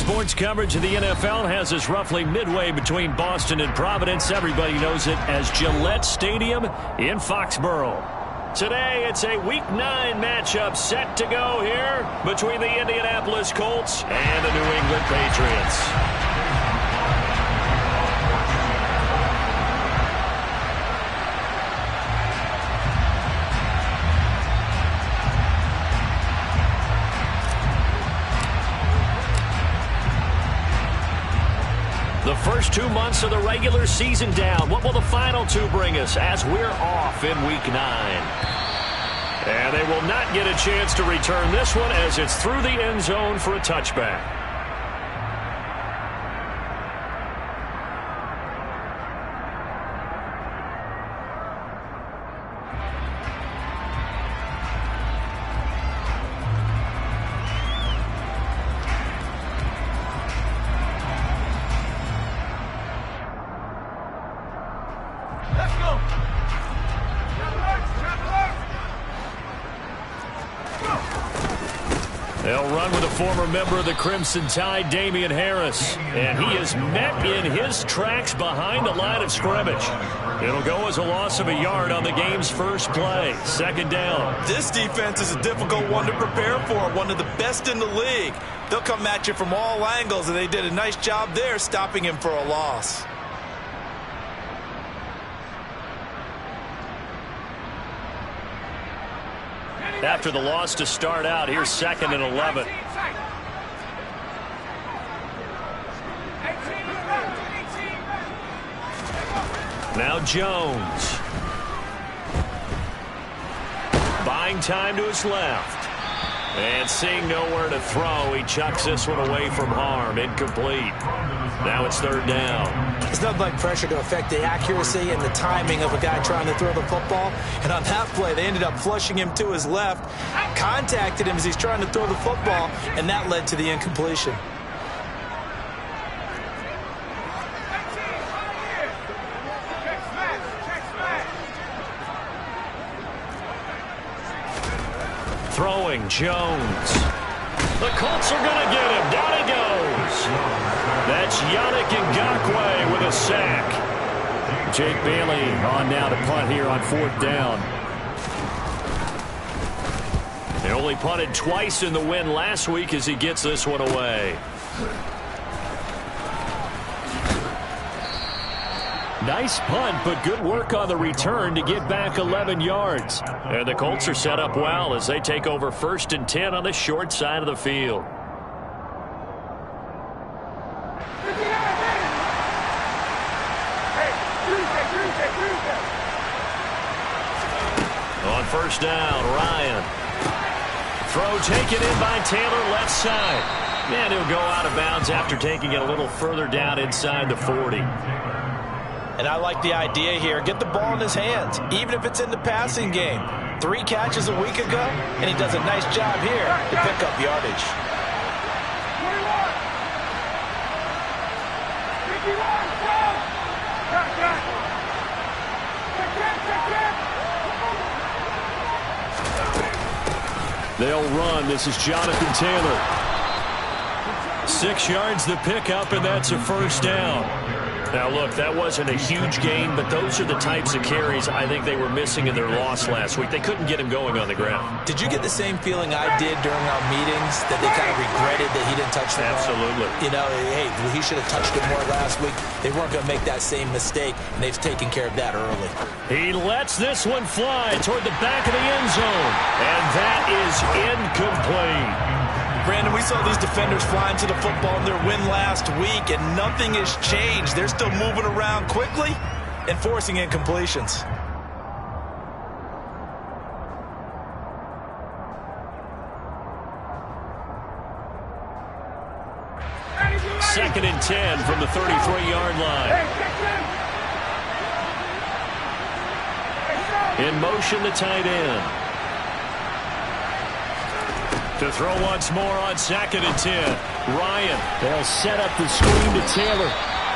Sports coverage of the NFL has us roughly midway between Boston and Providence. Everybody knows it as Gillette Stadium in Foxborough. Today, it's a Week 9 matchup set to go here between the Indianapolis Colts and the New England Patriots. The first 2 months of the regular season down. What will the final two bring us as we're off in Week 9? And they will not get a chance to return this one as it's through the end zone for a touchback. They'll run with a former member of the Crimson Tide, Damian Harris. And he is met in his tracks behind the line of scrimmage. It'll go as a loss of a yard on the game's first play. Second down. This defense is a difficult one to prepare for, one of the best in the league. They'll come at you from all angles, and they did a nice job there stopping him for a loss. After the loss to start out, here's 2nd and 11. Now Jones. Buying time to his left. And seeing nowhere to throw, he chucks this one away from harm. Incomplete. Now it's 3rd down. It's nothing like pressure to affect the accuracy and the timing of a guy trying to throw the football. And on that play, they ended up flushing him to his left, contacted him as he's trying to throw the football, and that led to the incompletion. Throwing, Jones. The Colts are going to get him. Down he goes. That's Yannick Ngakoue with a sack. Jake Bailey on now to punt here on 4th down. They only punted twice in the win last week as he gets this one away. Nice punt, but good work on the return to get back 11 yards. And the Colts are set up well as they take over 1st and 10 on the short side of the field. On 1st down, Ryan. Throw taken in by Taylor, left side. And he'll go out of bounds after taking it a little further down inside the 40. And I like the idea here. Get the ball in his hands, even if it's in the passing game. 3 catches a week ago, and he does a nice job here to pick up yardage. They'll run. This is Jonathan Taylor. 6 yards the pickup, and that's a 1st down. Now, look, that wasn't a huge gain, but those are the types of carries I think they were missing in their loss last week. They couldn't get him going on the ground. Did you get the same feeling I did during our meetings, that they kind of regretted that he didn't touch the ball? Absolutely. You know, hey, he should have touched it more last week. They weren't going to make that same mistake, and they've taken care of that early. He lets this one fly toward the back of the end zone, and that is incomplete. Brandon, we saw these defenders flying to the football in their win last week, and nothing has changed. They're still moving around quickly and forcing incompletions. 2nd and 10 from the 33-yard line. In motion, the tight end. To throw once more on 2nd and 10. Ryan, they'll set up the screen to Taylor.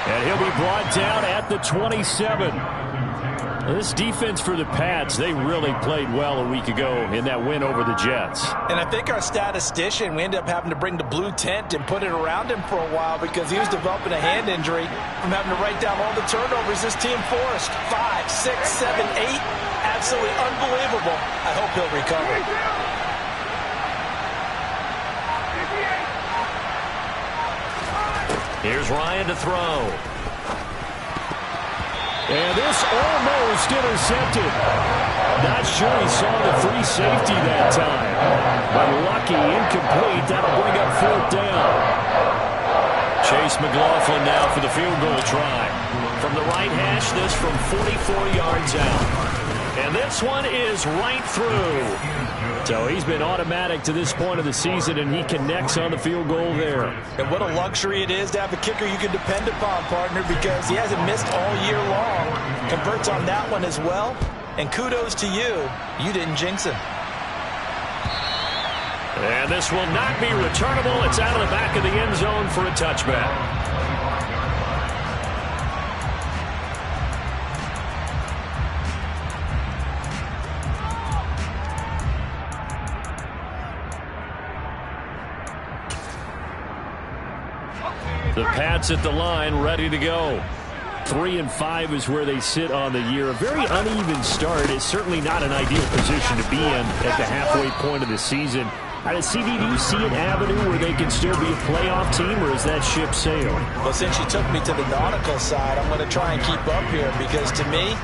And he'll be brought down at the 27. This defense for the Pats, they really played well a week ago in that win over the Jets. And I think our statistician, we ended up having to bring the blue tent and put it around him for a while because he was developing a hand injury from having to write down all the turnovers this team forced. 5, 6, 7, 8. Absolutely unbelievable. I hope he'll recover. Here's Ryan to throw. And this almost intercepted. Not sure he saw the free safety that time. But lucky, incomplete. That'll bring up 4th down. Chase McLaughlin now for the field goal try. From the right hash, this from 44 yards out. And this one is right through. So he's been automatic to this point of the season, and he connects on the field goal there. And what a luxury it is to have a kicker you can depend upon, partner, because he hasn't missed all year long. Converts on that one as well. And kudos to you. You didn't jinx him. And this will not be returnable. It's out of the back of the end zone for a touchback. The Pats at the line, ready to go. 3-5 is where they sit on the year. A very uneven start. It's certainly not an ideal position to be in at the halfway point of the season. CD, do you see an avenue where they can still be a playoff team, or is that ship sailed? Well, since you took me to the nautical side, I'm going to try and keep up here because, to me,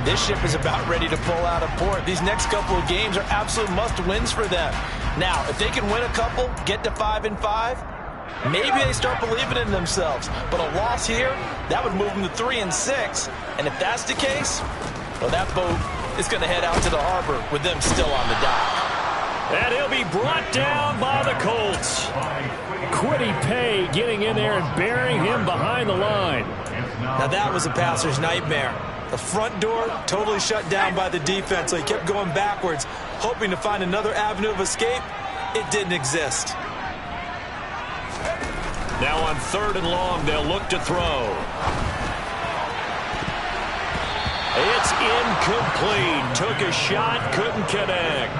this ship is about ready to pull out of port. These next couple of games are absolute must-wins for them. Now, if they can win a couple, get to 5-5, maybe they start believing in themselves. But a loss here, that would move them to 3-6. And if that's the case, well, that boat is going to head out to the harbor with them still on the dock. And he'll be brought down by the Colts. Quiddy Pay getting in there and burying him behind the line. Now that was a passer's nightmare. The front door totally shut down by the defense, so he kept going backwards, hoping to find another avenue of escape. It didn't exist. Now on 3rd and long, they'll look to throw. It's incomplete. Took a shot, couldn't connect.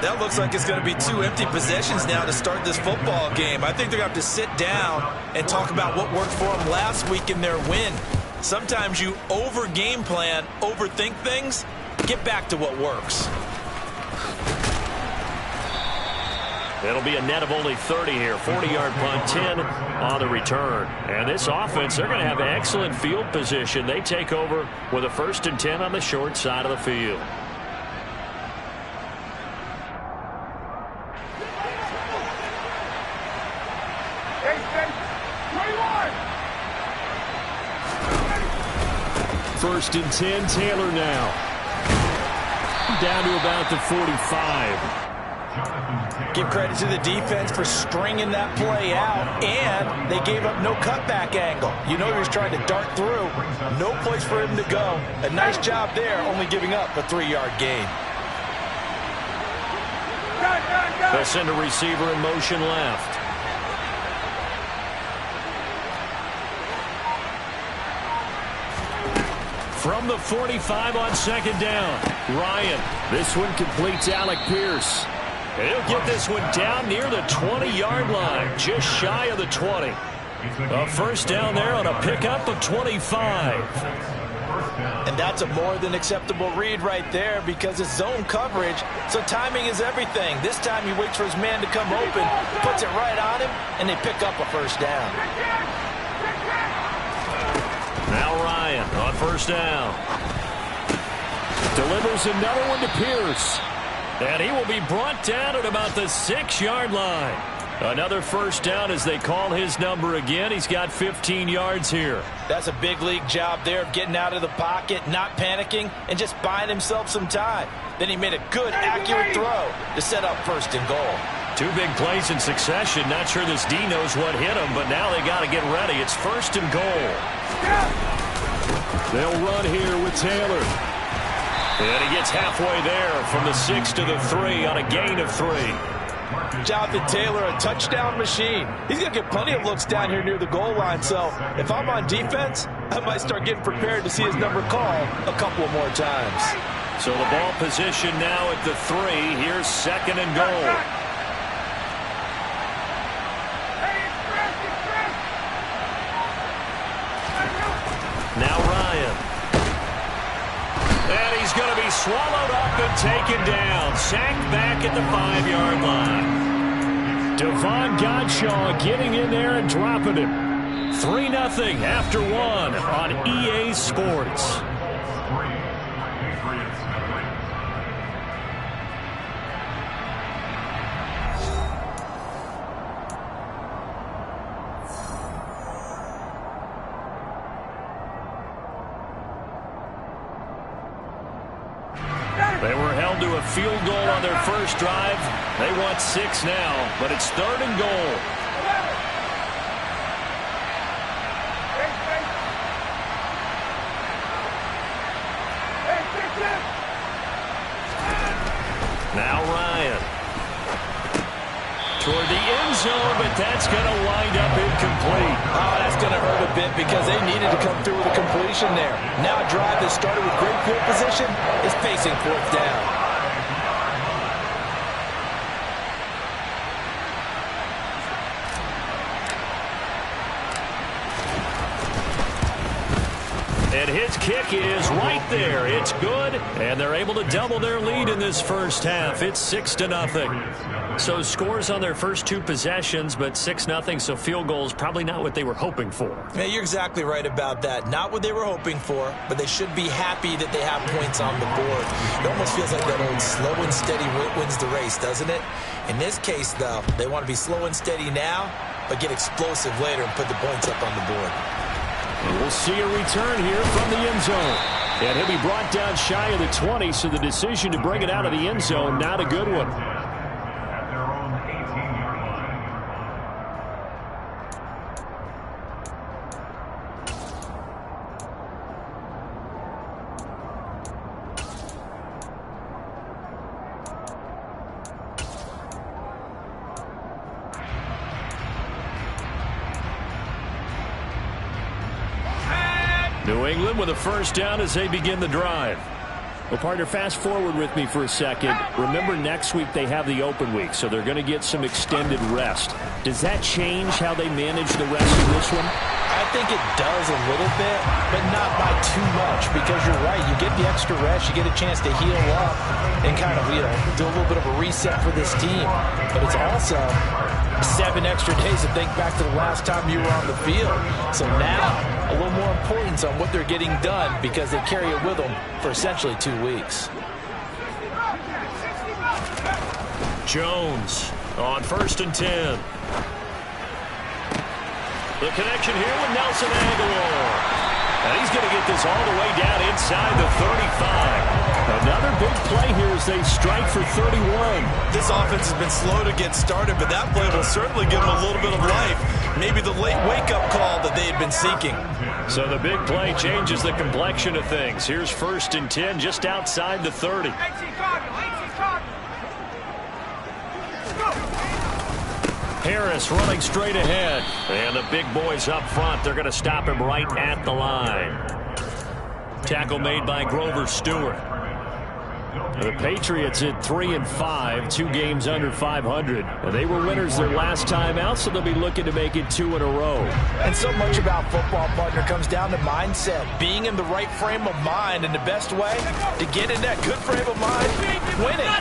That looks like it's going to be 2 empty possessions now to start this football game. I think they're going to have to sit down and talk about what worked for them last week in their win. Sometimes you over-game plan, overthink things. Get back to what works. It'll be a net of only 30 here. 40-yard punt, 10 on the return. And this offense, they're going to have excellent field position. They take over with a 1st and 10 on the short side of the field. First and 10, Taylor now. Down to about the 45. Give credit to the defense for stringing that play out, and they gave up no cutback angle. You know he was trying to dart through. No place for him to go. A nice job there, only giving up a 3-yard gain. They'll send a receiver in motion left. From the 45 on 2nd down. Ryan. This one completes Alec Pierce. He'll get this one down near the 20-yard line. Just shy of the 20. A 1st down there on a pickup of 25. And that's a more than acceptable read right there because it's zone coverage, so timing is everything. This time he waits for his man to come open, puts it right on him, and they pick up a 1st down. Now Ryan on 1st down. Delivers another one to Pierce. And he will be brought down at about the 6-yard line. Another 1st down as they call his number again. He's got 15 yards here. That's a big league job there of getting out of the pocket, not panicking, and just buying himself some time. Then he made a good, accurate throw to set up 1st and goal. 2 big plays in succession. Not sure this D knows what hit him, but now they got to get ready. It's 1st and goal. They'll run here with Taylor. And he gets halfway there from the 6 to the 3 on a gain of 3. Jonathan Taylor, a touchdown machine. He's going to get plenty of looks down here near the goal line. So if I'm on defense, I might start getting prepared to see his number called a couple of more times. So the ball position now at the 3. Here's 2nd and goal. Now Ryan. And he's going to be swallowed up and taken down. Sacked back at the 5-yard line. Devon Godshaw getting in there and dropping him. 3-0 after 1 on EA Sports. They were held to a field goal on their first drive. They want 6 now, but it's 3rd and goal. Now Ryan. Toward the end zone, but that's going to wind up incomplete. Oh, that's going to hurt a bit because they needed to come through with a completion there. Now a drive that started with great field position is facing 4th down. And his kick is right there. It's good, and they're able to double their lead in this first half. It's 6-0. So scores on their first 2 possessions, but 6-0, so field goals probably not what they were hoping for. Yeah, you're exactly right about that. Not what they were hoping for, but they should be happy that they have points on the board. It almost feels like that old slow and steady wins the race, doesn't it? In this case, though, they want to be slow and steady now, but get explosive later and put the points up on the board. And we'll see a return here from the end zone. And he'll be brought down shy of the 20, so the decision to bring it out of the end zone, not a good one. New England with a first down as they begin the drive. Well, partner, fast forward with me for a second. Remember, next week they have the open week, so they're going to get some extended rest. Does that change how they manage the rest of this one? I think it does a little bit, but not by too much, because you're right. You get the extra rest. You get a chance to heal up and kind of, do a little bit of a reset for this team. But it's also 7 extra days to think back to the last time you were on the field. So now, a little more importance on what they're getting done because they carry it with them for essentially 2 weeks. Jones on 1st and 10. The connection here with Nelson Aguilar. And he's going to get this all the way down inside the 35. Another big play here as they strike for 31. This offense has been slow to get started, but that play will certainly give them a little bit of life. Maybe the late wake-up call that they had been seeking. So the big play changes the complexion of things. Here's 1st and 10 just outside the 30. Harris running straight ahead. And the big boys up front, they're going to stop him right at the line. Tackle made by Grover Stewart. The Patriots at 3-5, 2 games under 500. And they were winners their last time out, so they'll be looking to make it 2 in a row. And so much about football, partner, comes down to mindset. Being in the right frame of mind, and the best way to get in that good frame of mind, winning.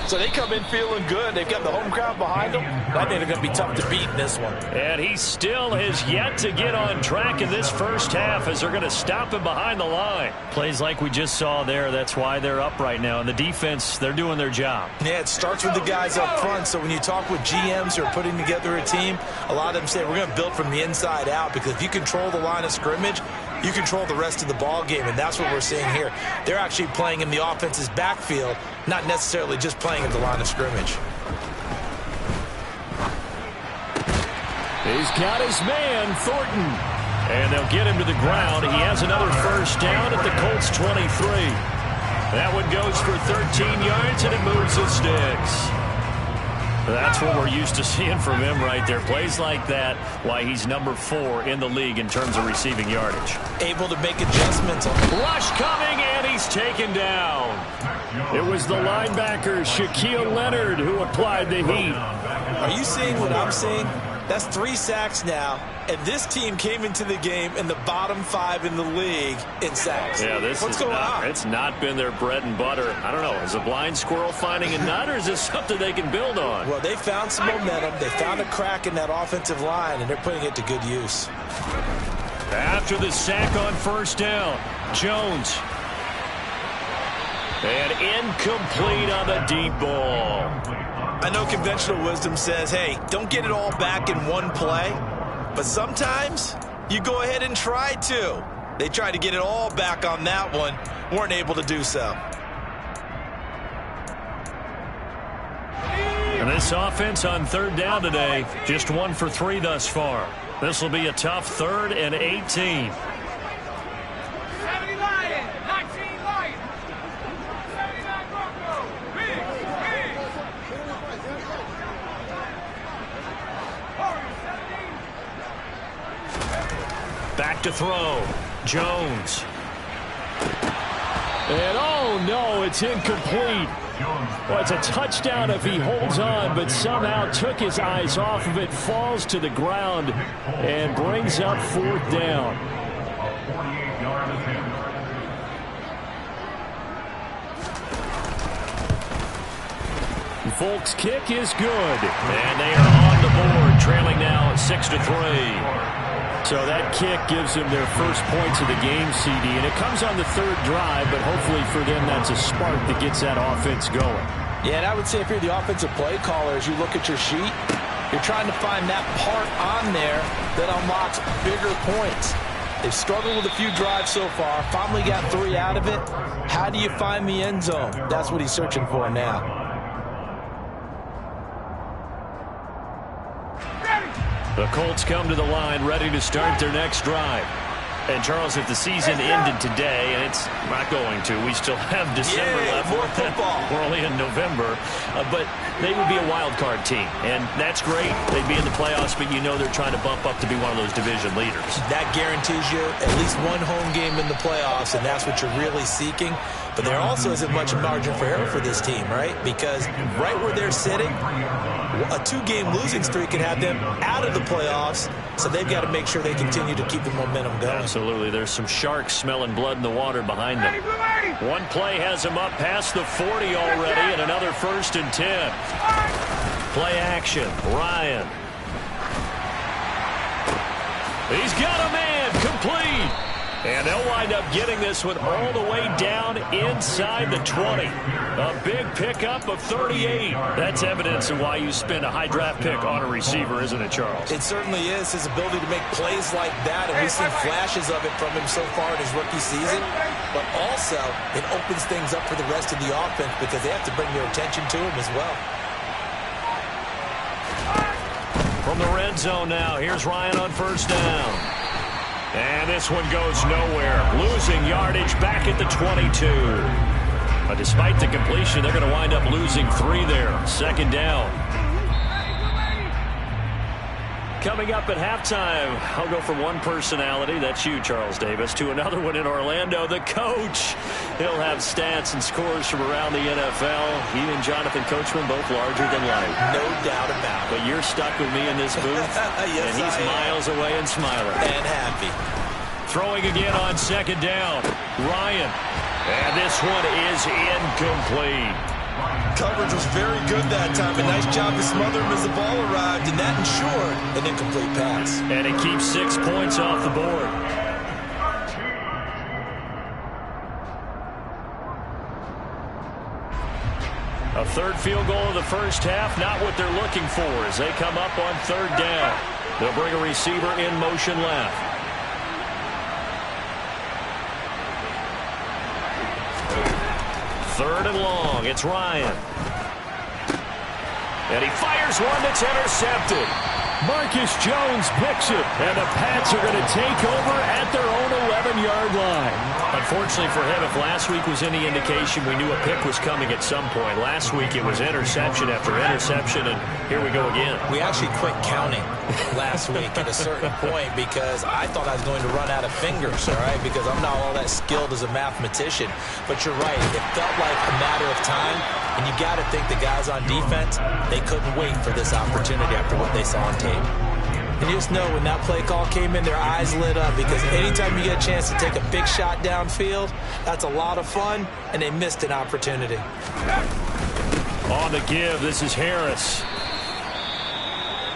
So they come in feeling good. They've got the home crowd behind them. I think they're going to be tough to beat in this one. And he still has yet to get on track in this first half as they're going to stop him behind the line. Plays like we just saw there. That's why they're up right now. And the defense, they're doing their job. Yeah, it starts with the guys up front. So when you talk with GMs who are putting together a team, a lot of them say we're going to build from the inside out, because if you control the line of scrimmage, you control the rest of the ball game, and that's what we're seeing here. They're actually playing in the offense's backfield, not necessarily just playing at the line of scrimmage. He's got his man, Thornton. And they'll get him to the ground. He has another first down at the Colts 23. That one goes for 13 yards, and it moves the sticks. That's what we're used to seeing from him right there. Plays like that, why he's number 4 in the league in terms of receiving yardage. Able to make adjustments. Rush coming, and he's taken down. It was the linebacker, Shaquille Leonard, who applied the heat. Are you seeing what I'm seeing? That's 3 sacks now, and this team came into the game in the bottom 5 in the league in sacks. Yeah, What's going on? It's not been their bread and butter. I don't know. Is a blind squirrel finding a nut, or is this something they can build on? Well, they found some momentum. They found a crack in that offensive line, and they're putting it to good use. After the sack on first down, Jones. And incomplete on the deep ball. I know conventional wisdom says, hey, don't get it all back in one play. But sometimes you go ahead and try to. They tried to get it all back on that one. Weren't able to do so. And this offense on third down today, just 1 for 3 thus far. This will be a tough 3rd and 18. Back to throw. Jones. And oh no, it's incomplete. Well, it's a touchdown if he holds on, but somehow took his eyes off of it, falls to the ground, and brings up 4th down. Folks' kick is good, and they are on the board, trailing now 6-3. So that kick gives them their first points of the game, CD, and it comes on the 3rd drive, but hopefully for them that's a spark that gets that offense going. Yeah, and I would say if you're the offensive play caller, as you look at your sheet, you're trying to find that part on there that unlocks bigger points. They've struggled with a few drives so far, finally got 3 out of it. How do you find the end zone? That's what he's searching for now. The Colts come to the line ready to start their next drive. And, Charles, if the season ended today, and it's not going to, we still have December left. More football. We're only in November. But they would be a wild card team. And that's great. They'd be in the playoffs, but you know they're trying to bump up to be one of those division leaders. That guarantees you at least 1 home game in the playoffs, and that's what you're really seeking. But there also isn't much margin for error for this team, right? Because right where they're sitting, a 2-game losing streak can have them out of the playoffs, so they've got to make sure they continue to keep the momentum going. Absolutely. There's some sharks smelling blood in the water behind them. One play has them up past the 40 already, and another 1st and 10. Play action. Ryan. He's got a man. Complete. And they'll wind up getting this one all the way down inside the 20. A big pickup of 38. That's evidence of why you spend a high draft pick on a receiver, isn't it, Charles? It certainly is. His ability to make plays like that, and we've seen flashes of it from him so far in his rookie season. But also, it opens things up for the rest of the offense because they have to bring their attention to him as well. From the red zone now, here's Ryan on first down. And this one goes nowhere. Losing yardage back at the 22. But despite the completion, they're going to wind up losing 3 there. 2nd down. Coming up at halftime, I'll go from one personality, that's you, Charles Davis, to another one in Orlando, the coach. He'll have stats and scores from around the NFL. He and Jonathan Coachman both larger than life. No doubt about it. But you're stuck with me in this booth, yes, and he's miles away and smiling. And happy. Throwing again on 2nd down, Ryan. And this one is incomplete. Coverage was very good that time. A nice job to smother him as the ball arrived, and that ensured an incomplete pass. And it keeps 6 points off the board. A 3rd field goal of the first half, not what they're looking for as they come up on 3rd down. They'll bring a receiver in motion left. Third and long, it's Ryan. And he fires one that's intercepted. Marcus Jones picks it, and the Pats are going to take over at their own 11-yard line. Unfortunately for him, if last week was any indication, we knew a pick was coming at some point. Last week it was interception after interception, and here we go again. We actually quit counting last week at a certain point because I thought I was going to run out of fingers, all right, because I'm not all that skilled as a mathematician. But you're right. It felt like a matter of time, and you got to think the guys on defense, they couldn't wait for this opportunity after what they saw on tape. And you just know when that play call came in, their eyes lit up because anytime you get a chance to take a big shot downfield, that's a lot of fun, and they missed an opportunity. On the give, this is Harris.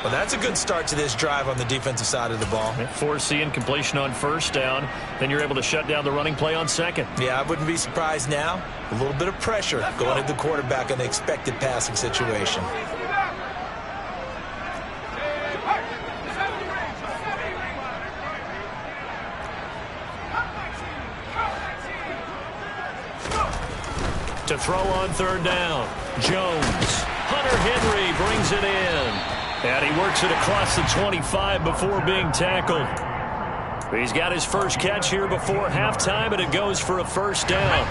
Well, that's a good start to this drive on the defensive side of the ball. Force the incompletion on first down. Then you're able to shut down the running play on second. Yeah, I wouldn't be surprised now. A little bit of pressure going at the quarterback in the expected passing situation. To throw on third down, Jones. Hunter Henry brings it in. And he works it across the 25 before being tackled. He's got his first catch here before halftime, and it goes for a first down.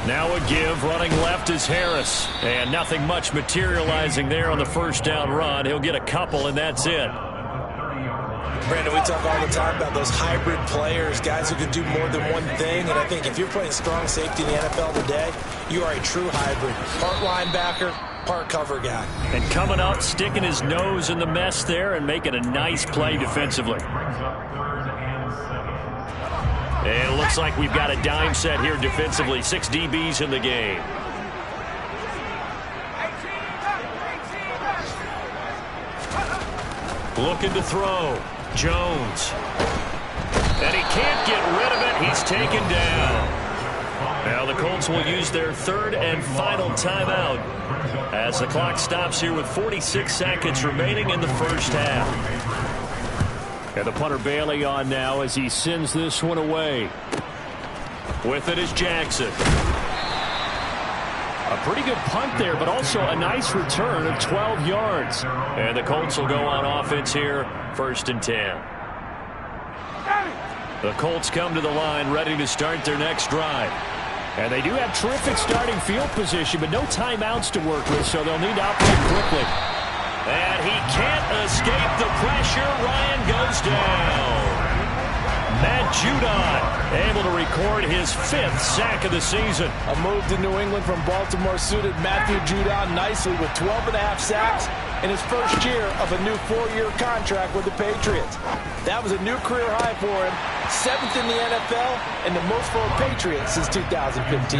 Now a give, running left is Harris. And nothing much materializing there on the first down run. He'll get a couple, and that's it. Brandon, we talk all the time about those hybrid players, guys who can do more than one thing. And I think if you're playing strong safety in the NFL today, you are a true hybrid. Part linebacker, part cover guy. And coming up, sticking his nose in the mess there and making a nice play defensively. And it looks like we've got a dime set here defensively. 6 DBs in the game. Looking to throw. Jones. And he can't get rid of it. He's taken down. Now the Colts will use their third and final timeout as the clock stops here with 46 seconds remaining in the first half. And the punter Bailey on now as he sends this one away. With it is Jackson. A pretty good punt there, but also a nice return of 12 yards. And the Colts will go on offense here, 1st and 10. The Colts come to the line ready to start their next drive. And they do have terrific starting field position, but no timeouts to work with, so they'll need to operate quickly. And he can't escape the pressure. Ryan goes down. Matt Judon able to record his 5th sack of the season. A move to New England from Baltimore suited Matthew Judon nicely with 12.5 sacks in his first year of a new 4-year contract with the Patriots. That was a new career high for him, 7th in the NFL and the most for a Patriot since 2015.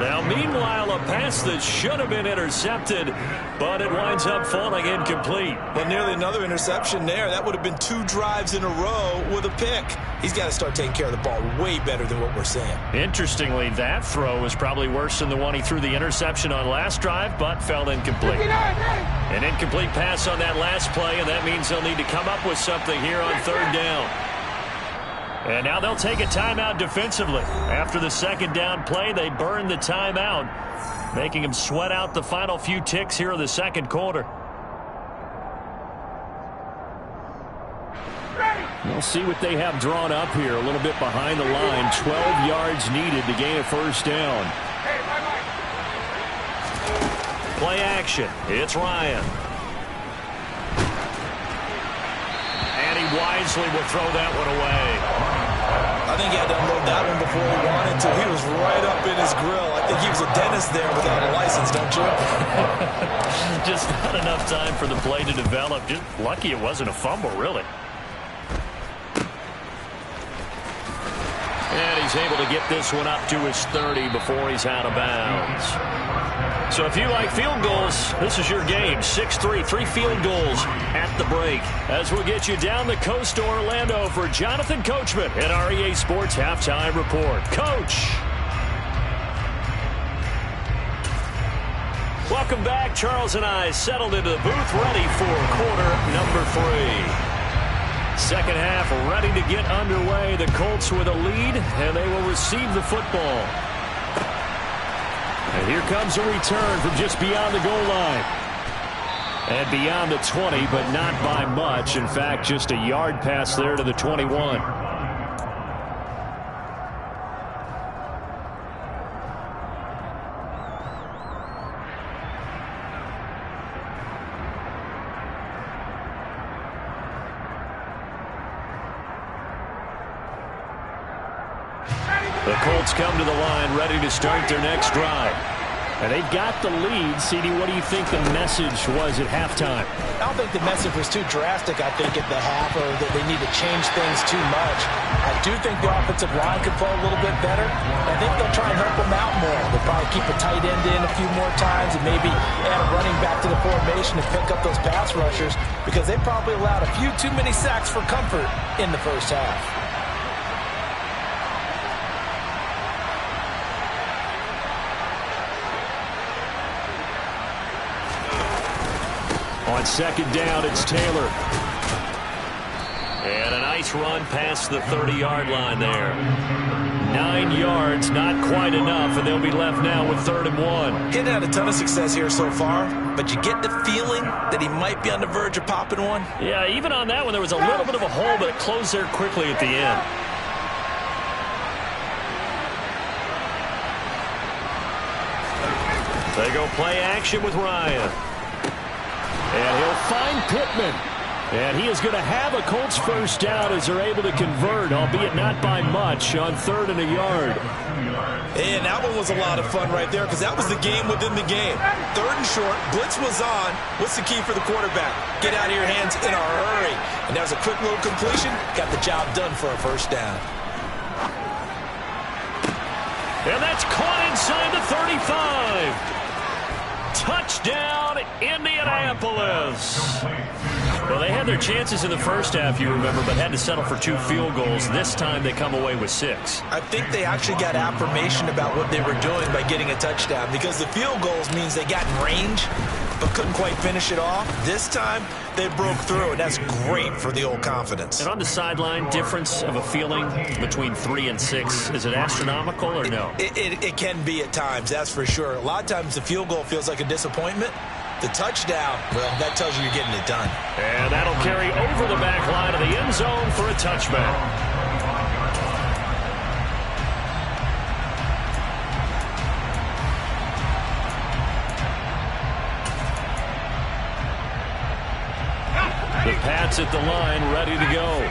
Now, meanwhile, a pass that should have been intercepted, but it winds up falling incomplete. Well, nearly another interception there. That would have been 2 drives in a row with a pick. He's got to start taking care of the ball way better than what we're seeing. Interestingly, that throw was probably worse than the one he threw the interception on last drive, but fell incomplete. An incomplete pass on that last play, and that means they'll need to come up with something here on third down. And now they'll take a timeout defensively. After the second down play, they burn the timeout, making them sweat out the final few ticks here in the second quarter. We'll see what they have drawn up here. A little bit behind the line. 12 yards needed to gain a first down. Play action. It's Ryan. And he wisely will throw that one away. I think he had to unload that one before he wanted to. He was right up in his grill. I think he was a dentist there without a license, don't you? Just not enough time for the play to develop. Just lucky it wasn't a fumble, really. And he's able to get this one up to his 30 before he's out of bounds. So if you like field goals, this is your game. 6-3, 3 field goals at the break. As we'll get you down the coast to Orlando for Jonathan Coachman at our EA Sports Halftime Report. Coach. Welcome back. Charles and I settled into the booth ready for quarter number 3. Second half ready to get underway. The Colts with a lead, and they will receive the football. And here comes a return from just beyond the goal line. And beyond the 20, but not by much. In fact, just a yard pass there to the 21. The Colts come to the line ready to start their next drive. And they've got the lead. CD, what do you think the message was at halftime? I don't think the message was too drastic, I think, at the half, or that they need to change things too much. I do think the offensive line could play a little bit better. I think they'll try and help them out more. They'll probably keep a tight end in a few more times and maybe add a running back to the formation and pick up those pass rushers, because they probably allowed a few too many sacks for comfort in the first half. On second down, it's Taylor. And a nice run past the 30-yard line there. 9 yards, not quite enough, and they'll be left now with 3rd and 1. Getting had a ton of success here so far, but you get the feeling that he might be on the verge of popping one. Yeah, even on that one, there was a little bit of a hole, but it closed there quickly at the end. They go play action with Ryan. And he'll find Pittman. And he is going to have a Colts first down as they're able to convert, albeit not by much, on 3rd and a yard. And that one was a lot of fun right there, because that was the game within the game. 3rd and short, blitz was on. What's the key for the quarterback? Get out of your hands in a hurry. And that was a quick little completion. Got the job done for a first down. And that's caught inside the 35. Touchdown, Indianapolis. Well, they had their chances in the first half, you remember, but had to settle for 2 field goals. This time they come away with 6. I think they actually got affirmation about what they were doing by getting a touchdown, because the field goals means they got in range but couldn't quite finish it off. This time they broke through, and that's great for the old confidence. And on the sideline, difference of a feeling between 3 and 6, is it astronomical or no? It can be at times, that's for sure. A lot of times the field goal feels like a disappointment. The touchdown, well, that tells you you're getting it done. And that'll carry over the back line of the end zone for a touchback. The Pats at the line, ready to go.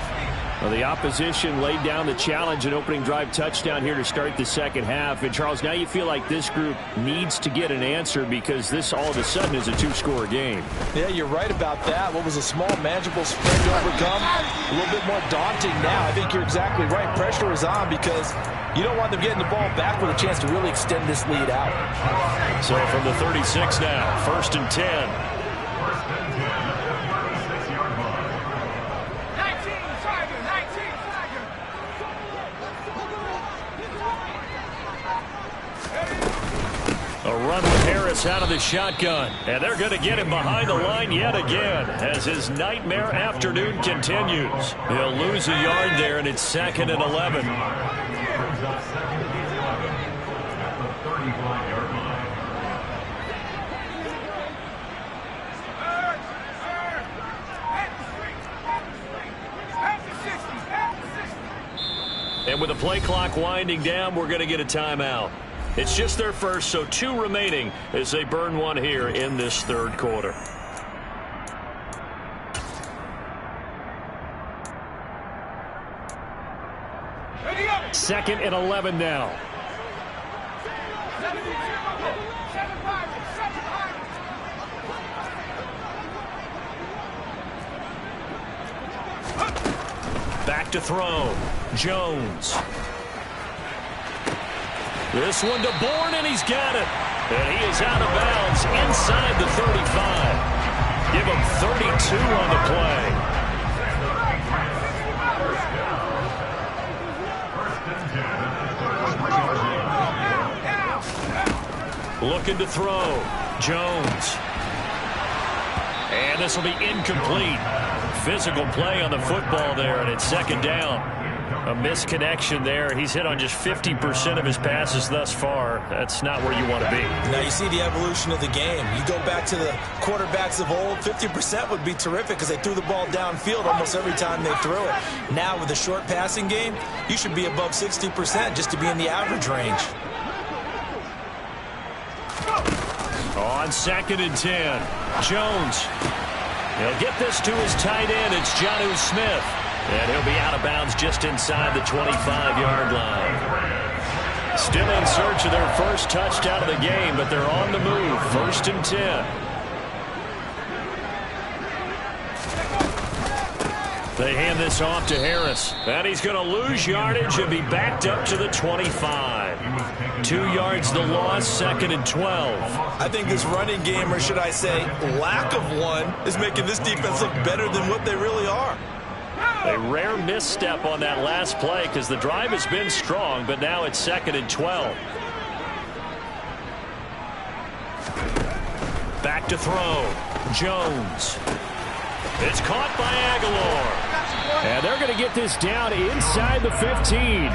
Well, the opposition laid down the challenge, an opening drive touchdown here to start the second half. And, Charles, now you feel like this group needs to get an answer, because this all of a sudden is a 2-score game. Yeah, you're right about that. What was a small, manageable spread to overcome, a little bit more daunting now. I think you're exactly right. Pressure is on, because you don't want them getting the ball back with a chance to really extend this lead out. So from the 36 now, 1st and 10. A run with Harris out of the shotgun. And they're going to get him behind the line yet again as his nightmare afternoon continues. He'll lose a yard there, and it's 2nd and 11. And with the play clock winding down, we're going to get a timeout. It's just their first, so 2 remaining as they burn one here in this 3rd quarter. Second and 11 now. Back to throw. Jones. This one to Bourne, and he's got it. And he is out of bounds inside the 35. Give him 32 on the play. Looking to throw. Jones. And this will be incomplete. Physical play on the football there, and it's 2nd down. A misconnection there. He's hit on just 50% of his passes thus far. That's not where you want to be. Now you see the evolution of the game. You go back to the quarterbacks of old, 50% would be terrific because they threw the ball downfield almost every time they threw it. Now with the short passing game, you should be above 60% just to be in the average range. On 2nd and 10, Jones. He'll get this to his tight end. It's Jonnu Smith. And he'll be out of bounds just inside the 25-yard line. Still in search of their first touchdown of the game, but they're on the move. 1st and 10. They hand this off to Harris. And he's going to lose yardage and be backed up to the 25. 2 yards the loss, 2nd and 12. I think this running game, or should I say lack of one, is making this defense look better than what they really are. A rare misstep on that last play because the drive has been strong, but now it's 2nd and 12. Back to throw. Jones. It's caught by Aguilar. And they're going to get this down inside the 15.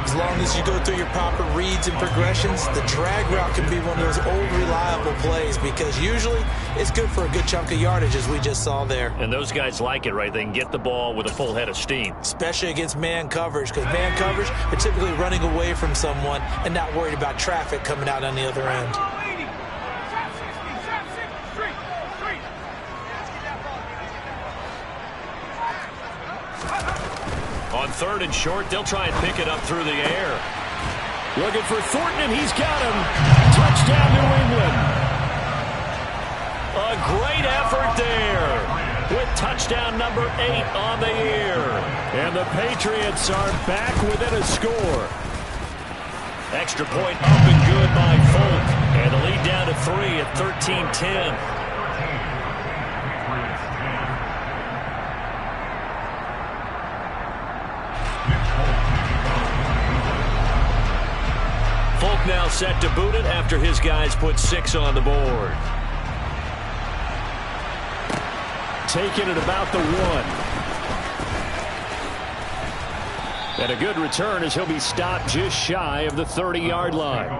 As long as you go through your proper reads and progressions, the drag route can be one of those old reliable plays because usually it's good for a good chunk of yardage as we just saw there. And those guys like it, right? They can get the ball with a full head of steam. Especially against man coverage because man coverage are typically running away from someone and not worried about traffic coming out on the other end. On 3rd and short, they'll try and pick it up through the air. Looking for Thornton, and he's got him. Touchdown, New England. A great effort there with touchdown number 8 on the year. And the Patriots are back within a score. Extra point up and good by Folk. And the lead down to 3 at 13-10. Folk now set to boot it after his guys put 6 on the board. Taking it about the 1. And a good return as he'll be stopped just shy of the 30-yard line.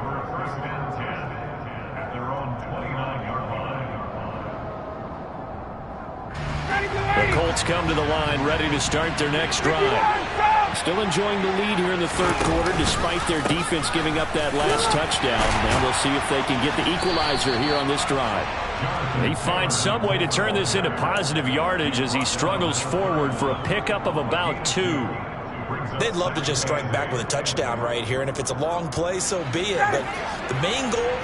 The Colts come to the line ready to start their next drive. Still enjoying the lead here in the 3rd quarter despite their defense giving up that last touchdown. Now we'll see if they can get the equalizer here on this drive. He finds some way to turn this into positive yardage as he struggles forward for a pickup of about 2. They'd love to just strike back with a touchdown right here, and if it's a long play, so be it. But the main goal,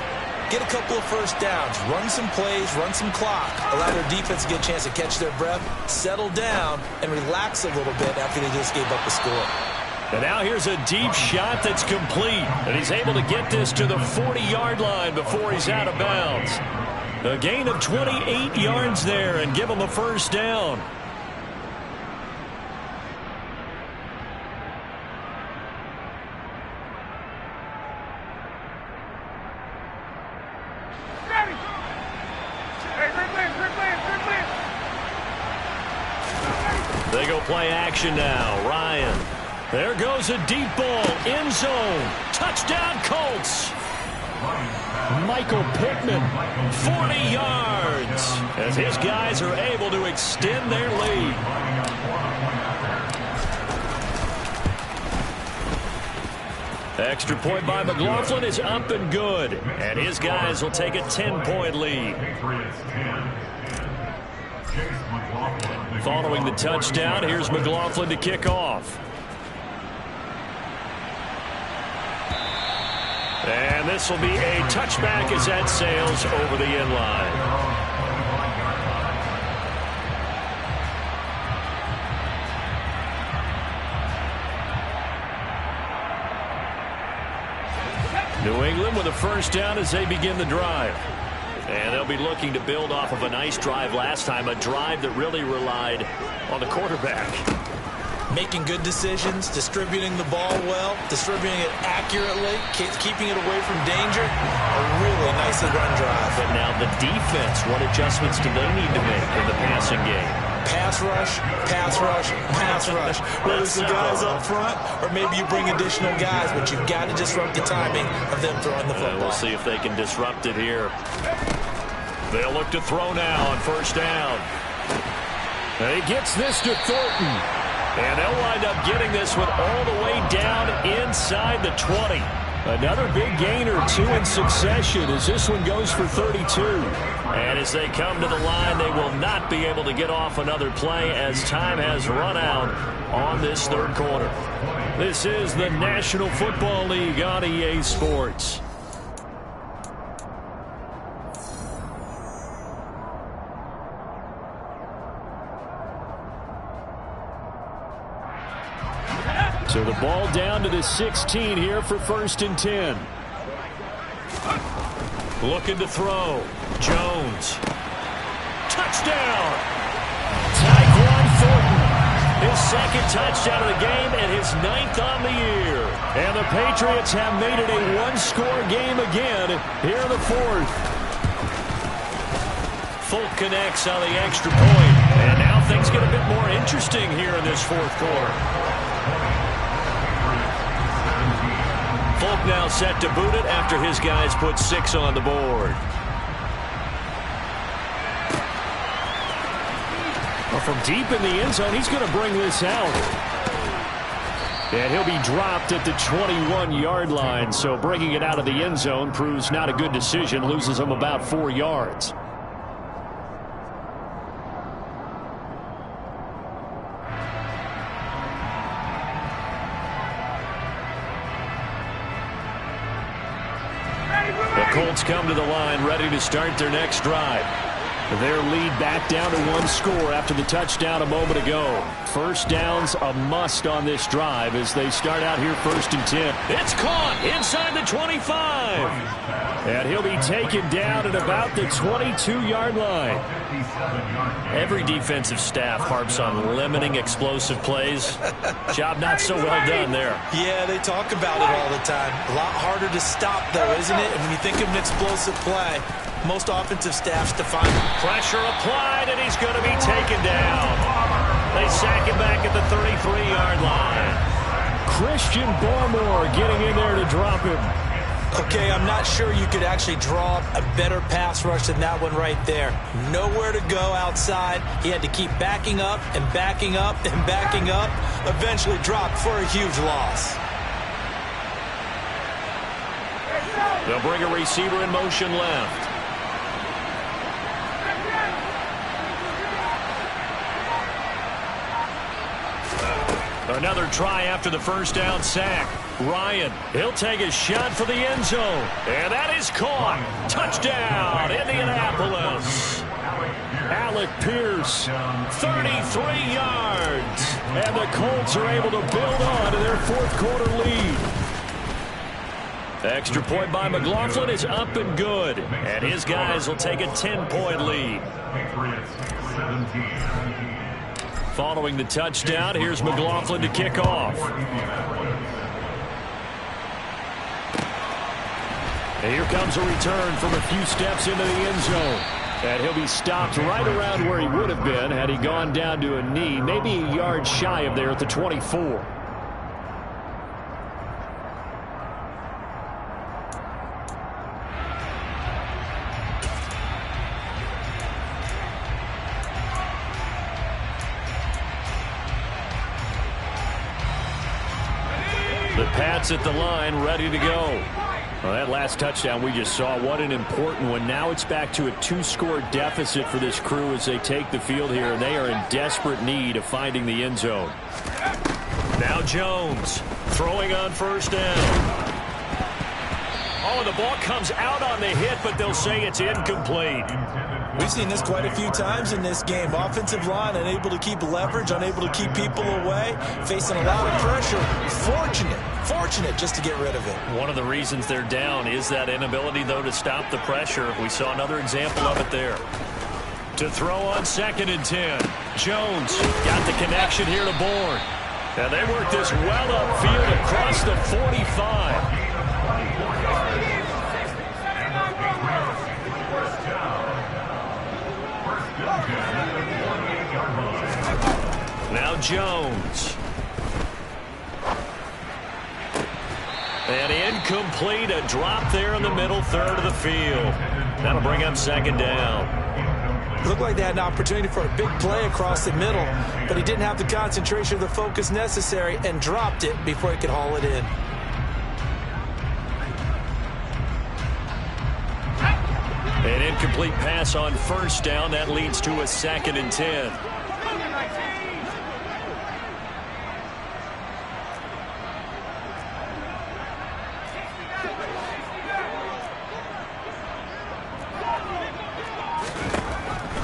get a couple of first downs, run some plays, run some clock, allow their defense to get a chance to catch their breath, settle down, and relax a little bit after they just gave up a score. And now here's a deep shot that's complete. And he's able to get this to the 40-yard line before he's out of bounds. A gain of 28 yards there and give him a first down. They go play action now. Ryan. There goes a deep ball. End zone. Touchdown Colts. Michael Pittman. 40 yards. As his guys are able to extend their lead. Extra point by McLaughlin is up and good. And his guys will take a 10-point lead. Following the touchdown, here's McLaughlin to kick off. And this will be a touchback as that sails over the end line. New England with a first down as they begin the drive. And they'll be looking to build off of a nice drive last time, a drive that really relied on the quarterback. Making good decisions, distributing the ball well, distributing it accurately, keeping it away from danger. A really nicely run drive. But now the defense, what adjustments do they need to make in the passing game? pass rush, pass rush, pass rush. Whether it's the guys up front or maybe you bring additional guys, but you've got to disrupt the timing of them throwing the football. We'll see if they can disrupt it here. They'll look to throw now on first down. He gets this to Thornton. And they'll wind up getting this one all the way down inside the 20. Another big gain or two in succession as this one goes for 32. And as they come to the line, they will not be able to get off another play as time has run out on this third quarter. This is the National Football League on EA Sports. So the ball down to the 16 here for 1st and 10. Looking to throw. Jones. Touchdown! Tyquan Thornton. His second touchdown of the game and his 9th on the year. And the Patriots have made it a one-score game again here in the 4th. Folk connects on the extra point. And now things get a bit more interesting here in this 4th quarter. Folk now set to boot it after his guys put 6 on the board. Well, from deep in the end zone, he's going to bring this out. And he'll be dropped at the 21-yard line. So bringing it out of the end zone proves not a good decision. Loses him about 4 yards. Colts come to the line ready to start their next drive. Their lead back down to 1 score after the touchdown a moment ago. First down's a must on this drive as they start out here 1st and 10. It's caught inside the 25. And he'll be taken down at about the 22-yard line. Every defensive staff harps on limiting explosive plays. Job not so well done there. Yeah, they talk about it all the time. A lot harder to stop, though, isn't it? And when you think of an explosive play, most offensive staffs define it. Pressure applied, and he's going to be taken down. They sack him back at the 33-yard line. Christian Barmore getting in there to drop him. Okay, I'm not sure you could actually draw a better pass rush than that one right there. Nowhere to go outside. He had to keep backing up and backing up and backing up. Eventually dropped for a huge loss. They'll bring a receiver in motion left. Another try after the first down sack. Ryan, he'll take a shot for the end zone. And that is caught. Touchdown, Indianapolis. Alec Pierce, 33 yards. And the Colts are able to build on to their 4th quarter lead. Extra point by McLaughlin is up and good. And his guys will take a 10-point lead. Following the touchdown, here's McLaughlin to kick off. And here comes a return from a few steps into the end zone. And he'll be stopped right around where he would have been had he gone down to a knee, maybe a yard shy of there at the 24. The Pats at the line, ready to go. Well, that last touchdown we just saw, what an important one. Now it's back to a 2-score deficit for this crew as they take the field here, and they are in desperate need of finding the end zone. Now Jones throwing on first down. Oh, the ball comes out on the hit, but they'll say it's incomplete. We've seen this quite a few times in this game. Offensive line unable to keep leverage, unable to keep people away, facing a lot of pressure. Fortunate just to get rid of it. One of the reasons they're down is that inability, though, to stop the pressure. We saw another example of it there. To throw on 2nd and 10. Jones got the connection here to Bourne. And they work this well upfield across the 45. incomplete. A drop there in the middle third of the field. That'll bring up second down. Looked like they had an opportunity for a big play across the middle, but he didn't have the concentration or the focus necessary and dropped it before he could haul it in. An incomplete pass on first down. That leads to a 2nd and 10.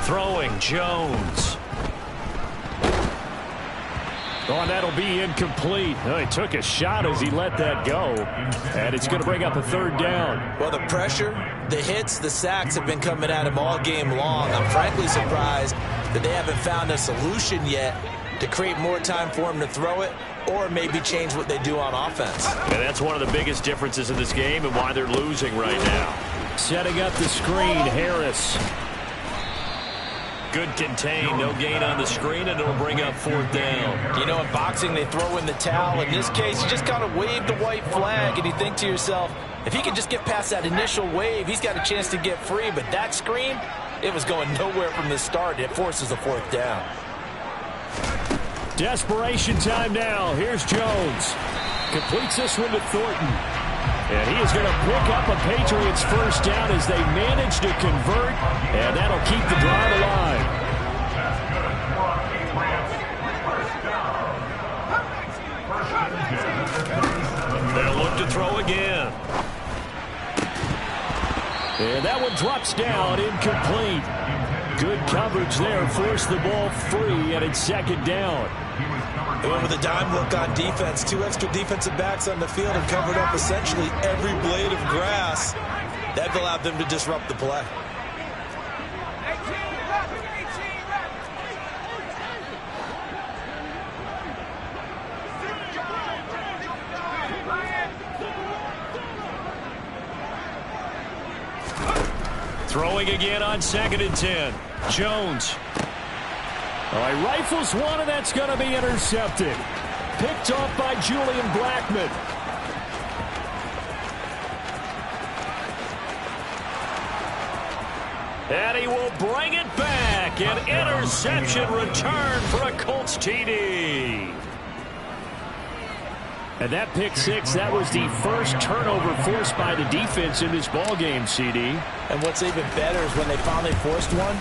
Throwing, Jones. Oh, and that'll be incomplete. Oh, he took a shot as he let that go. And it's going to bring up a 3rd down. Well, the pressure, the hits, the sacks have been coming at him all game long. I'm frankly surprised that they haven't found a solution yet to create more time for him to throw it or maybe change what they do on offense. And that's one of the biggest differences in this game and why they're losing right now. Setting up the screen, Harris. Good contain, no gain on the screen, and it'll bring up 4th down. You know, in boxing, they throw in the towel. In this case, you just kind of wave the white flag, and you think to yourself, if he can just get past that initial wave, he's got a chance to get free. But that screen, it was going nowhere from the start. It forces a 4th down. Desperation time now. Here's Jones. Completes this one to Thornton. And he is going to pick up a Patriots 1st down as they manage to convert, and that'll keep the drive alive. They'll look to throw again. And that one drops down, incomplete. Good coverage there, forced the ball free, and it's 2nd down. They went with a dime look on defense. 2 extra defensive backs on the field and covered up essentially every blade of grass. That allowed them to disrupt the play. Throwing again on 2nd and 10. Jones. All right, rifles one, and that's going to be intercepted. Picked off by Julian Blackmon. And he will bring it back. An interception return for a Colts TD. And that pick 6, that was the first turnover forced by the defense in this ballgame, CD. And what's even better is when they finally forced one,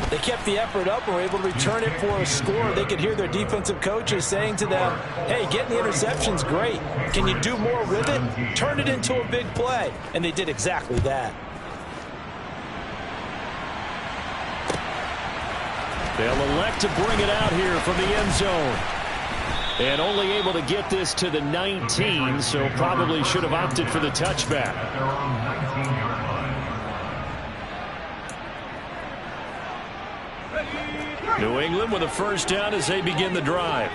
they kept the effort up and were able to return it for a score. They could hear their defensive coaches saying to them, hey, getting the interception's great. Can you do more with it? Turn it into a big play. And they did exactly that. They'll elect to bring it out here from the end zone. And only able to get this to the 19, so probably should have opted for the touchback. New England with a 1st down as they begin the drive.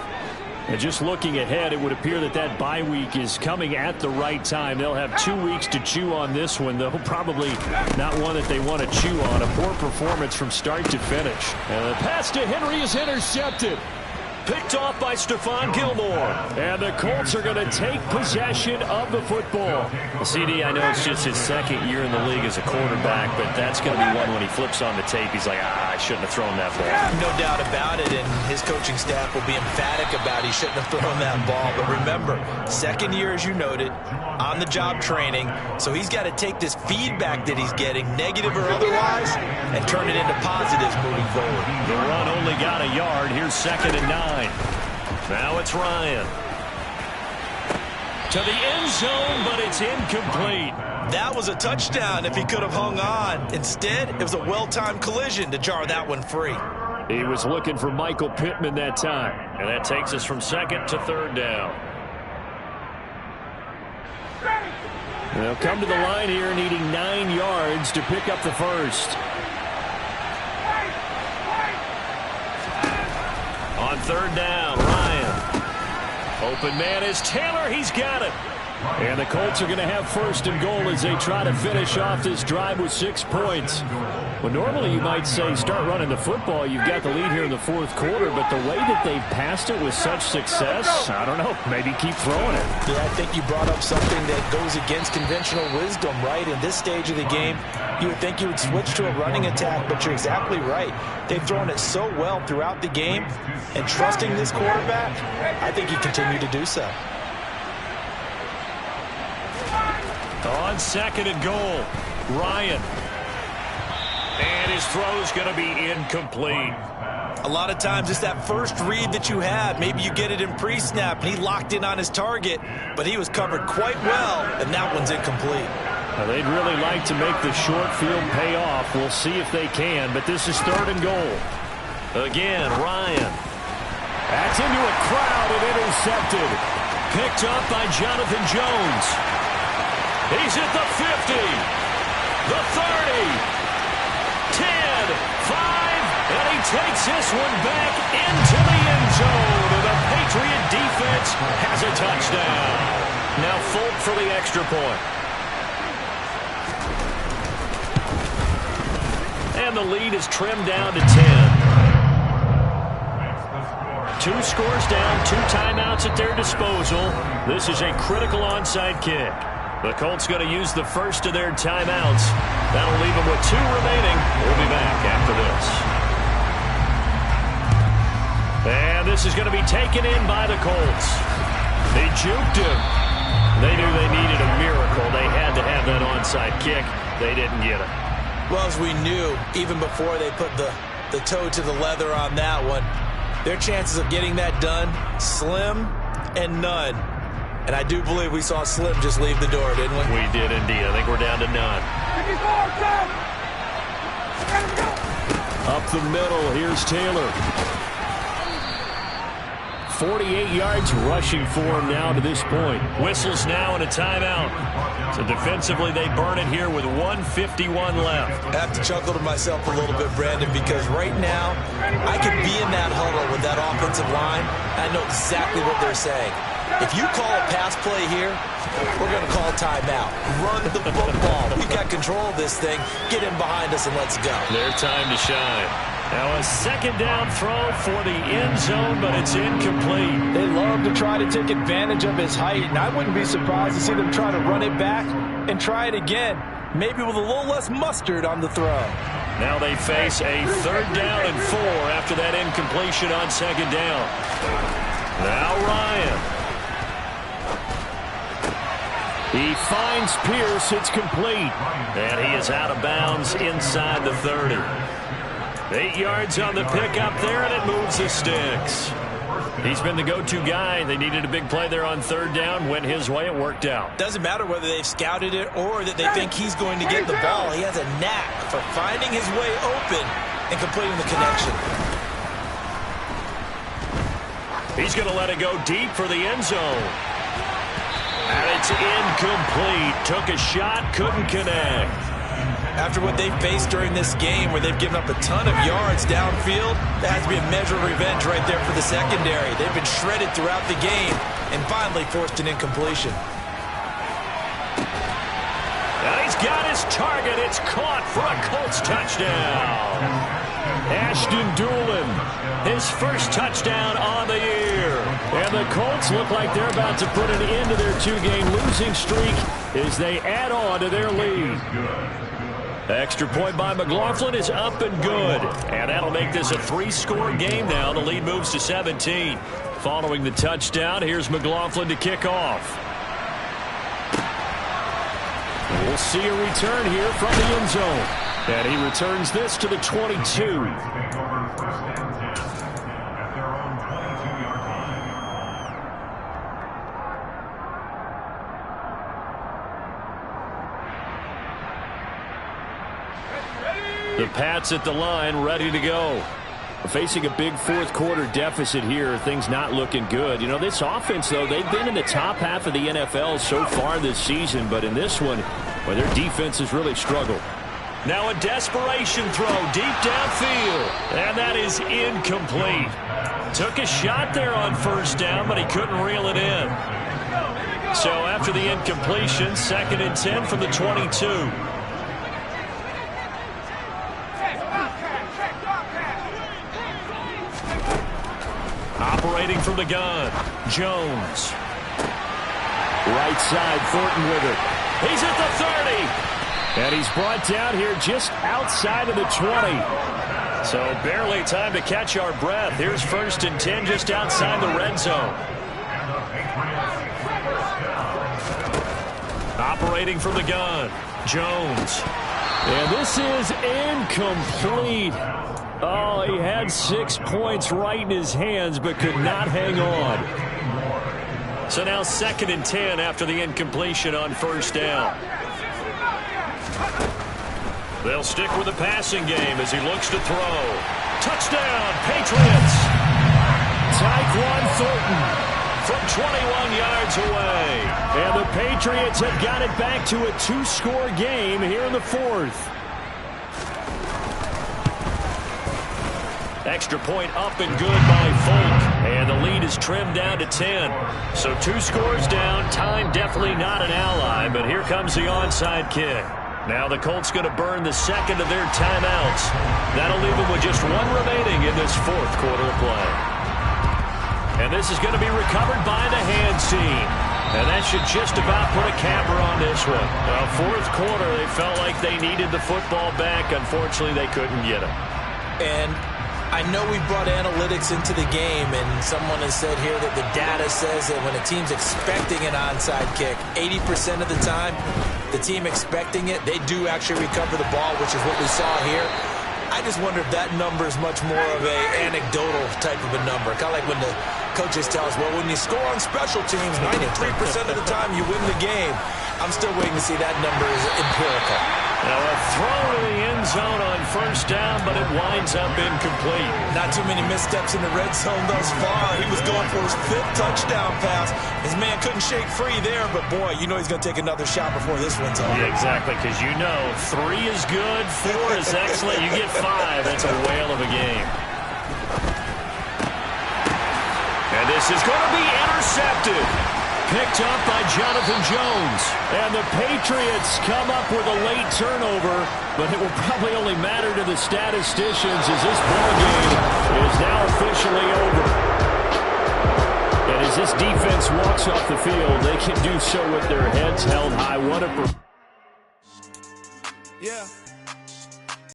And just looking ahead, it would appear that that bye week is coming at the right time. They'll have 2 weeks to chew on this one, though probably not one that they want to chew on. A poor performance from start to finish. And the pass to Henry is intercepted. Picked off by Stephon Gilmore. And the Colts are going to take possession of the football. CD, I know it's just his 2nd year in the league as a quarterback, but that's going to be one when he flips on the tape. He's like, I shouldn't have thrown that ball. No doubt about it, and his coaching staff will be emphatic about he shouldn't have thrown that ball. But remember, 2nd year, as you noted, on-the-job training, so he's got to take this feedback that he's getting, negative or otherwise, and turn it into positives moving forward. The run only got a yard. Here's 2nd and 9. Now it's Ryan. To the end zone, but it's incomplete. That was a touchdown if he could have hung on. Instead, it was a well-timed collision to jar that one free. He was looking for Michael Pittman that time. And that takes us from 2nd to 3rd down. They'll come to the line here needing 9 yards to pick up the 1st. On 3rd down, Ryan. Open man is Taylor. He's got it. And the Colts are going to have first and goal as they try to finish off this drive with 6 points. Well, normally you might say start running the football. You've got the lead here in the fourth quarter, but the way that they've passed it with such success, I don't know, maybe keep throwing it. Yeah, I think you brought up something that goes against conventional wisdom, right? In this stage of the game, you would think you would switch to a running attack, but you're exactly right. They've thrown it so well throughout the game, and trusting this quarterback, I think you continue to do so. On second and goal, Ryan. And his throw's going to be incomplete. A lot of times it's that first read that you have. Maybe you get it in pre-snap, and he locked in on his target, but he was covered quite well, and that one's incomplete. Now, they'd really like to make the short field pay off. We'll see if they can, but this is third and goal. Again, Ryan. That's into a crowd and intercepted. Picked up by Jonathan Jones. He's at the 50, the 30, 10, 5, and he takes this one back into the end zone. And the Patriot defense has a touchdown. Now Folk for the extra point. And the lead is trimmed down to 10. 2 scores down, 2 timeouts at their disposal. This is a critical onside kick. The Colts going to use the first of their timeouts. That'll leave them with 2 remaining. We'll be back after this. And this is going to be taken in by the Colts. They juked him. They knew they needed a miracle. They had to have that onside kick. They didn't get it. Well, as we knew, even before they put the toe to the leather on that one, their chances of getting that done, slim and none. And I do believe we saw Slim just leave the door, didn't we? We did indeed. I think we're down to none. Up the middle, here's Taylor. 48 yards rushing for him now to this point. Whistles now and a timeout. So defensively, they burn it here with 1:51 left. I have to chuckle to myself a little bit, Brandon, because right now, I could be in that huddle with that offensive line. I know exactly what they're saying. If you call a pass play here, we're going to call timeout. Run the football. We've got control of this thing. Get in behind us and let's go. Their time to shine. Now a second down throw for the end zone, but it's incomplete. They love to try to take advantage of his height, and I wouldn't be surprised to see them try to run it back and try it again, maybe with a little less mustard on the throw. Now they face a 3rd down and 4 after that incompletion on second down. Now Ryan. He finds Pierce. It's complete. And he is out of bounds inside the 30. 8 yards on the pickup there, and it moves the sticks. He's been the go-to guy. They needed a big play there on 3rd down. Went his way. It worked out. Doesn't matter whether they've scouted it or that they think he's going to get the ball. He has a knack for finding his way open and completing the connection. He's going to let it go deep for the end zone. And it's incomplete. Took a shot, couldn't connect. After what they've faced during this game where they've given up a ton of yards downfield, that has to be a measure of revenge right there for the secondary. They've been shredded throughout the game and finally forced an incompletion. And he's got his target. It's caught for a Colts touchdown. Ashton Doolin, his first touchdown on the year. And the Colts look like they're about to put an end to their 2-game losing streak as they add on to their lead. Extra point by McLaughlin is up and good. And that'll make this a 3-score game now. The lead moves to 17. Following the touchdown, here's McLaughlin to kick off. We'll see a return here from the end zone. And he returns this to the 22. The Pats at the line, ready to go. Facing a big fourth-quarter deficit here. Things not looking good. You know, this offense, though, they've been in the top half of the NFL so far this season. But in this one, well, their defense has really struggled. Now a desperation throw deep downfield. And that is incomplete. Took a shot there on first down, but he couldn't reel it in. So after the incompletion, 2nd and 10 from the 22. Operating from the gun, Jones. Right side, Thornton with it. He's at the 30. And he's brought down here just outside of the 20. So barely time to catch our breath. Here's 1st and 10 just outside the red zone. Operating from the gun, Jones. And this is incomplete. Oh, he had 6 points right in his hands but could not hang on. So now 2nd and 10 after the incompletion on 1st down. They'll stick with the passing game as he looks to throw. Touchdown, Patriots! Tyquan Thornton from 21 yards away. And the Patriots have got it back to a 2-score game here in the 4th. Extra point up and good by Folk. And the lead is trimmed down to 10. So 2 scores down. Time definitely not an ally, but here comes the onside kick. Now the Colts going to burn the 2nd of their timeouts. That'll leave them with just 1 remaining in this 4th quarter of play. And this is going to be recovered by the hands team. And that should just about put a capper on this one. Well, 4th quarter, they felt like they needed the football back. Unfortunately, they couldn't get it. And I know we brought analytics into the game, and someone has said here that the data says that when a team's expecting an onside kick, 80% of the time, the team expecting it, they do actually recover the ball, which is what we saw here. I just wonder if that number is much more of a anecdotal type of a number. Kind of like when the coaches tell us, well, when you score on special teams, 93% of the time you win the game. I'm still waiting to see that number is empirical. Now a throw to the end zone on 1st down, but it winds up incomplete. Not too many missteps in the red zone thus far. He was going for his 5th touchdown pass. His man couldn't shake free there, but boy, you know he's going to take another shot before this one's over. Yeah, exactly, because you know 3 is good, 4 is excellent. You get 5, that's a whale of a game. And this is going to be intercepted. Picked up by Jonathan Jones. And the Patriots come up with a late turnover, but it will probably only matter to the statisticians as this ballgame is now officially over. And as this defense walks off the field, they can do so with their heads held high. What a... Yeah.